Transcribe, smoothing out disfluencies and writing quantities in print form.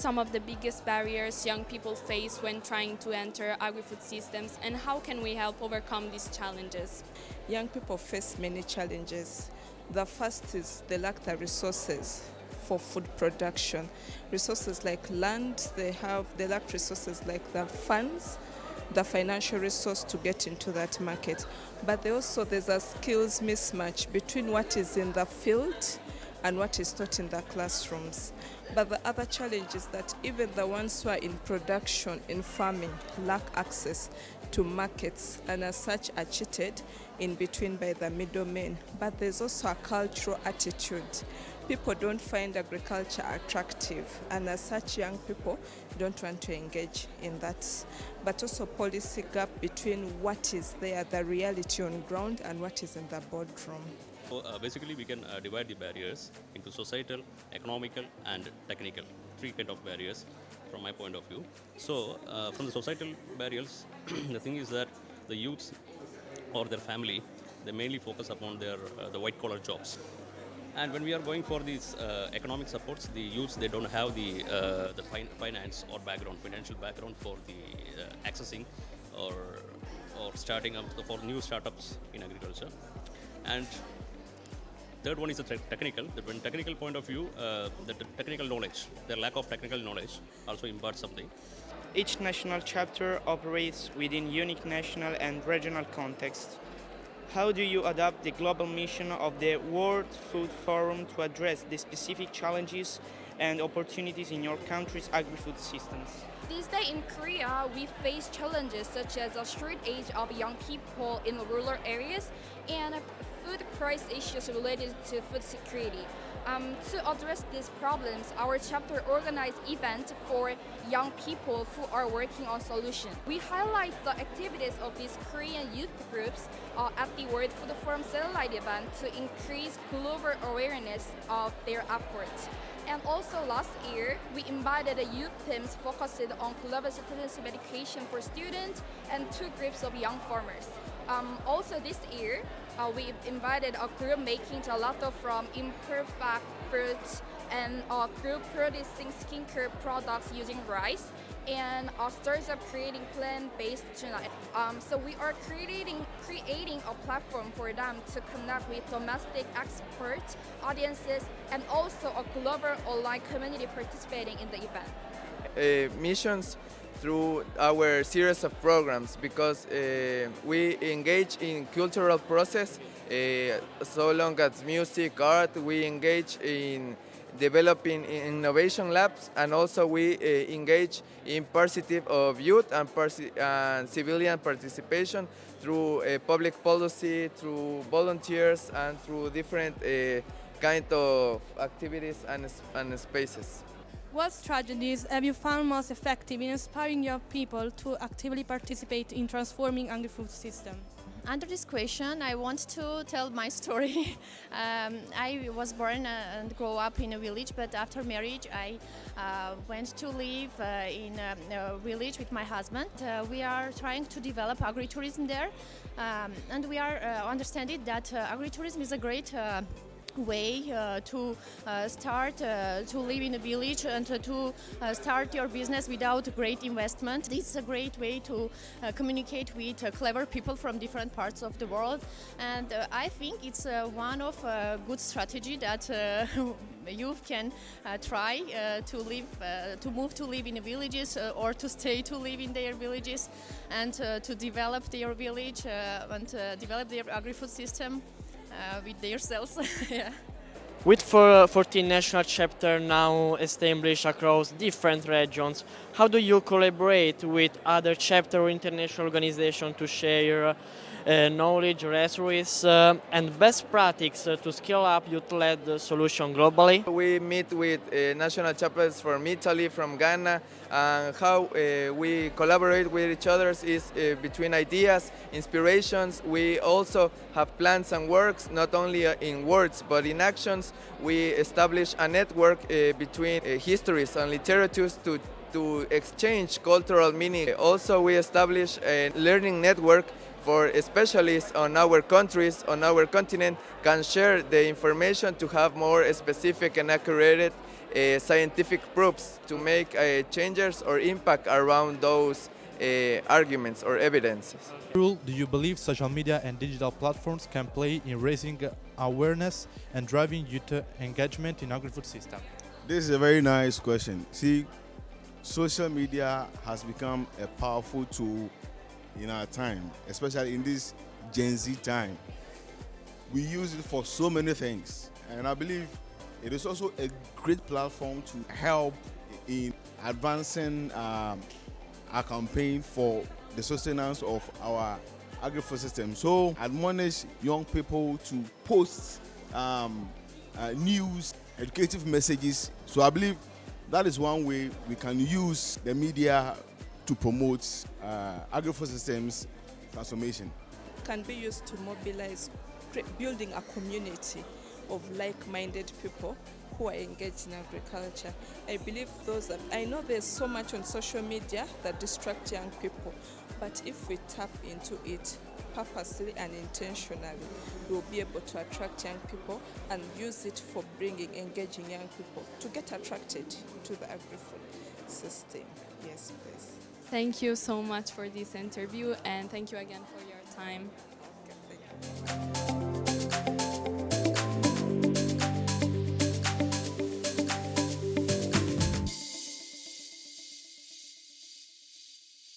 some of the biggest barriers young people face when trying to enter agri-food systems, and how can we help overcome these challenges? Young people face many challenges. The first is they lack the resources for food production. Resources like land, they lack resources like the funds, the financial resource to get into that market. But there's a skills mismatch between what is in the field and what is taught in the classrooms. But the other challenge is that even the ones who are in production, in farming, lack access to markets and as such are cheated in between by the middlemen. But there's also a cultural attitude. People don't find agriculture attractive, and as such young people don't want to engage in that. But also policy gap between what is there, the reality on ground, and what is in the boardroom. So basically we can divide the barriers into societal, economical and technical. Three kind of barriers from my point of view. So from the societal barriers, the thing is that the youths or their family, they mainly focus upon their the white collar jobs. And when we are going for these economic supports, the youths, they don't have the finance or financial background for the accessing or starting up for new startups in agriculture. And third one is the technical. From technical point of view, the technical knowledge, their lack of technical knowledge also imparts something. Each national chapter operates within unique national and regional context. How do you adapt the global mission of the World Food Forum to address the specific challenges and opportunities in your country's agri-food systems? These days in Korea, we face challenges such as a shortage of young people in rural areas and food price issues related to food security. To address these problems, our chapter organized events for young people who are working on solutions. We highlight the activities of these Korean youth groups at the World Food Forum satellite event to increase global awareness of their efforts. And also last year, we invited youth teams focused on global citizenship education for students and two groups of young farmers. Also this year, we invited a group making gelato from imperfect fruits and a group producing skincare products using rice and a startup creating plant-based tuna. So we are creating a platform for them to connect with domestic experts, audiences, and also a global online community participating in the event. Missions through our series of programs, because we engage in cultural process so long as music, art. We engage in developing innovation labs, and also we engage in participative of youth and civilian participation through public policy, through volunteers, and through different kind of activities and spaces. What strategies have you found most effective in inspiring young people to actively participate in transforming agri-food systems? Under this question, I want to tell my story. I was born and grew up in a village, but after marriage, I went to live in a village with my husband. We are trying to develop agritourism there, and we are understanding that agritourism is a great way to start to live in a village and to start your business without great investment. This is a great way to communicate with clever people from different parts of the world, and I think it's one of a good strategy that youth can try to move to live in villages or to stay to live in their villages and to develop their village and develop their agri-food system with themselves. Yeah. With 14 national chapters now established across different regions, how do you collaborate with other chapter or international organizations to share knowledge, resources, and best practices to scale up youth-led solutions globally? We meet with national chapters from Italy, from Ghana, and how we collaborate with each other is between ideas, inspirations. We also have plans and works, not only in words but in actions. We establish a network between histories and literatures to exchange cultural meaning. Also, we establish a learning network for specialists on our countries, on our continent, can share the information to have more specific and accurate scientific proofs to make changes or impact around those arguments or evidences. Rule, do you believe social media and digital platforms can play in raising awareness and driving youth engagement in agri-food system? This is a very nice question. See, social media has become a powerful tool in our time, especially in this Gen Z time. We use it for so many things, and I believe it is also a great platform to help in advancing our campaign for the sustenance of our agri-food system. So admonish young people to post news, educative messages. So I believe that is one way we can use the media to promote agri-food systems transformation. Can be used to mobilize, building a community of like-minded people who are engaged in agriculture. I believe I know there's so much on social media that distract young people, but if we tap into it purposely and intentionally, we'll be able to attract young people and use it for engaging young people to get attracted to the agri-food system. Yes, please. Thank you so much for this interview, and thank you again for your time. Okay, thank you.